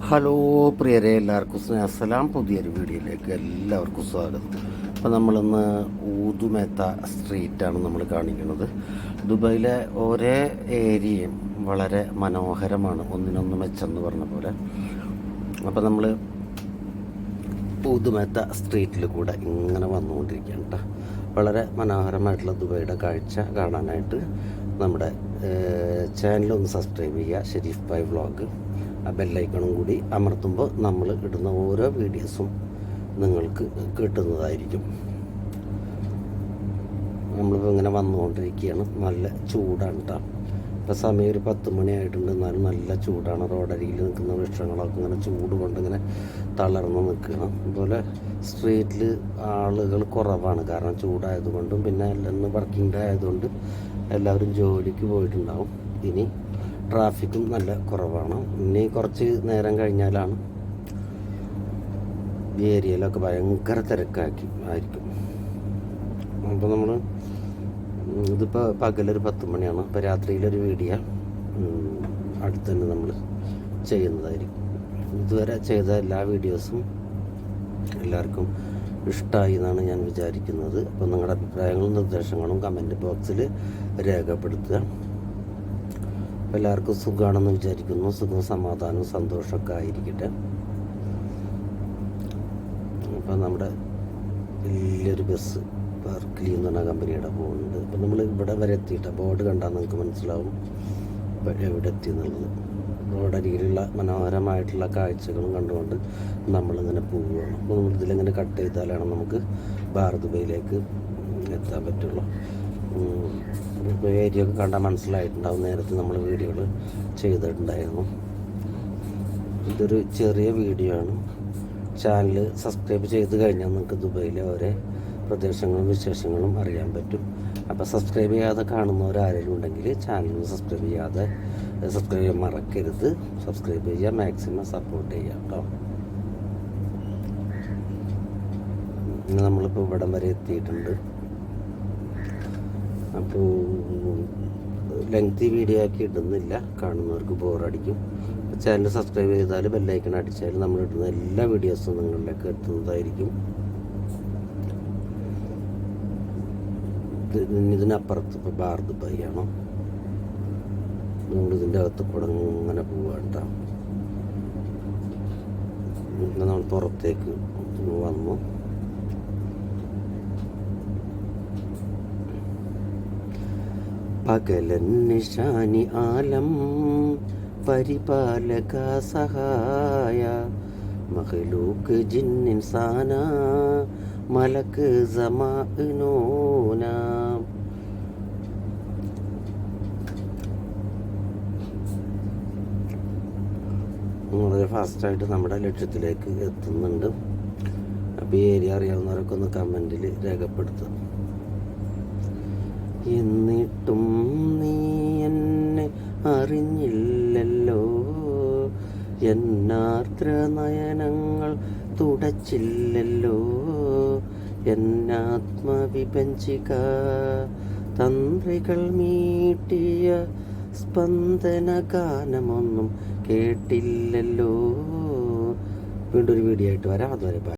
Hello പ്രിയരെ, എല്ലാവർക്കും സ്നേഹസലാം. പുതിയൊരു വീഡിയോയിലേക്ക് എല്ലാവർക്കും സ്വാഗതം. അപ്പോൾ നമ്മളിന്ന് ഊതുമേത്ത സ്ട്രീറ്റാണ് നമ്മൾ കാണിക്കുന്നത്. ദുബായിലെ ഓരോ ഏരിയയും വളരെ മനോഹരമാണ്, ഒന്നിനൊന്ന് മെച്ചെന്ന് പറഞ്ഞ പോലെ. അപ്പോൾ നമ്മൾ ഊതുമേത്ത സ്ട്രീറ്റിൽ കൂടെ ഇങ്ങനെ വന്നുകൊണ്ടിരിക്കുകയാണ് കേട്ടോ. വളരെ മനോഹരമായിട്ടുള്ള ദുബായിയുടെ കാഴ്ച കാണാനായിട്ട് നമ്മുടെ ചാനലൊന്ന് സബ്സ്ക്രൈബ് ചെയ്യുക, ഷെരീഫ് ഭായ് വ്ളോഗ്. ആ ബെല്ലൈക്കണും കൂടി അമർത്തുമ്പോൾ നമ്മൾ ഇടുന്ന ഓരോ വീഡിയോസും നിങ്ങൾക്ക് കിട്ടുന്നതായിരിക്കും. നമ്മളിപ്പോൾ ഇങ്ങനെ വന്നുകൊണ്ടിരിക്കുകയാണ്. നല്ല ചൂടാണ് കേട്ടോ. ഇപ്പോൾ സമയം ഒരു 10 മണിയായിട്ടുണ്ട്, എന്നാലും നല്ല ചൂടാണ്. റോഡരികിൽ നിൽക്കുന്ന വൃക്ഷങ്ങളൊക്കെ ഇങ്ങനെ ചൂട് കൊണ്ട് ഇങ്ങനെ തളർന്ന് നിൽക്കണം. അതുപോലെ സ്ട്രീറ്റിൽ ആളുകൾ കുറവാണ്, കാരണം ചൂടായതുകൊണ്ടും പിന്നെ എല്ലാം വർക്കിംഗ് ഡേ ആയതുകൊണ്ട് എല്ലാവരും ജോലിക്ക് പോയിട്ടുണ്ടാവും. ഇനി ട്രാഫിക്കും നല്ല കുറവാണ്. ഇനി കുറച്ച് നേരം കഴിഞ്ഞാലാണ് ഈ ഏരിയയിലൊക്കെ ഭയങ്കര തിരക്കാക്കി ആയിരിക്കും. അപ്പോൾ നമ്മൾ ഇതിപ്പോൾ പകലൊരു 10 മണിയാണ്. അപ്പോൾ രാത്രിയിലൊരു വീഡിയോ അടുത്ത് തന്നെ നമ്മൾ ചെയ്യുന്നതായിരിക്കും. ഇതുവരെ ചെയ്ത എല്ലാ വീഡിയോസും എല്ലാവർക്കും ഇഷ്ടമായി എന്നാണ് ഞാൻ വിചാരിക്കുന്നത്. അപ്പോൾ നിങ്ങളുടെ അഭിപ്രായങ്ങളും നിർദ്ദേശങ്ങളും കമൻറ്റ് ബോക്സിൽ രേഖപ്പെടുത്തുക. എല്ലാവർക്കും സുഖമാണെന്ന് വിചാരിക്കുന്നു. സുഖവും സമാധാനവും സന്തോഷമൊക്കെ ആയിരിക്കട്ടെ. അപ്പം നമ്മുടെ വലിയൊരു ബസ് പാർക്കിൽ എന്ന് പറഞ്ഞ കമ്പനിയുടെ പോകുന്നുണ്ട്. അപ്പം നമ്മൾ ഇവിടെ വരെ എത്തിയിട്ട് ബോർഡ് കണ്ടാൽ നിങ്ങൾക്ക് മനസ്സിലാവും എവിടെ എത്തി എന്നുള്ളത്. റോഡരികിലുള്ള മനോഹരമായിട്ടുള്ള കാഴ്ചകളും കണ്ടുകൊണ്ട് നമ്മളിങ്ങനെ പോവുകയാണ്. അപ്പോൾ നമ്മൾ ഇതിലിങ്ങനെ കട്ട് ചെയ്താലാണ് നമുക്ക് ദുബൈയിലേക്ക് എത്താൻ പറ്റുള്ളൂ. ഇപ്പോൾ ഏരിയ ഒക്കെ കണ്ടാൽ മനസ്സിലായിട്ടുണ്ടാവും. നേരത്തെ നമ്മൾ വീഡിയോകൾ ചെയ്തിട്ടുണ്ടായിരുന്നു. ഇതൊരു ചെറിയ വീഡിയോ ആണ്. ചാനൽ സബ്സ്ക്രൈബ് ചെയ്ത് കഴിഞ്ഞാൽ നിങ്ങൾക്ക് ദുബൈയിലെ ഓരോ പ്രദേശങ്ങളും വിശേഷങ്ങളും അറിയാൻ പറ്റും. അപ്പോൾ സബ്സ്ക്രൈബ് ചെയ്യാതെ കാണുന്നവരാരെങ്കിലും ഉണ്ടെങ്കിൽ ചാനൽ സബ്സ്ക്രൈബ് ചെയ്യാൻ മറക്കരുത്. സബ്സ്ക്രൈബ് ചെയ്യുക, മാക്സിമം സപ്പോർട്ട് ചെയ്യുക കേട്ടോ. ഇന്ന് നമ്മളിപ്പോൾ ഇവിടം വരെ എത്തിയിട്ടുണ്ട്. അപ്പോൾ ലെങ്തി വീഡിയോ ആക്കി ഇടുന്നില്ല, കാണുന്നവർക്ക് ബോറടിക്കും. ചാനൽ സബ്സ്ക്രൈബ് ചെയ്താൽ ബെല്ലൈക്കൺ അടിച്ചാൽ നമ്മൾ ഇടുന്ന എല്ലാ വീഡിയോസും നിങ്ങളിലേക്ക് എത്തുന്നതായിരിക്കും. ഇതിനപ്പുറത്ത് ഇപ്പോൾ ദുബായ് ആണോ, നമ്മളിതിൻ്റെ അകത്ത് കൂടെ ഇങ്ങനെ പോവാണ്ട. നമ്മൾ പുറത്തേക്ക് വന്നു. പകലൻ നിശാനി ആലം പരിപാലക സഹായ മഖ്ലൂഖ് ജിൻ ഇൻസാന മലക്ക് സമാഅനൂന. വളരെ ഫാസ്റ്റായിട്ട് നമ്മുടെ ലക്ഷ്യത്തിലേക്ക് എത്തുന്നുണ്ട്. അപ്പോൾ ഈ ഏരിയ അറിയാവുന്നവരൊക്കെ ഒന്ന് കമൻറ്റിൽ രേഖപ്പെടുത്തുക. എന്നിട്ടും നീ എന്നെ അറിഞ്ഞില്ലല്ലോ, എന്നാർദ്ര നയനങ്ങൾ തുടച്ചില്ലല്ലോ, എന്നാത്മവിഭജിക തന്ത്രികൾ മീട്ടിയ സ്പന്ദന ഗാനമൊന്നും കേട്ടില്ലല്ലോ. വീണ്ടും ഒരു വീഡിയോ ആയിട്ട് വരാം. അതുവരെ ബൈ.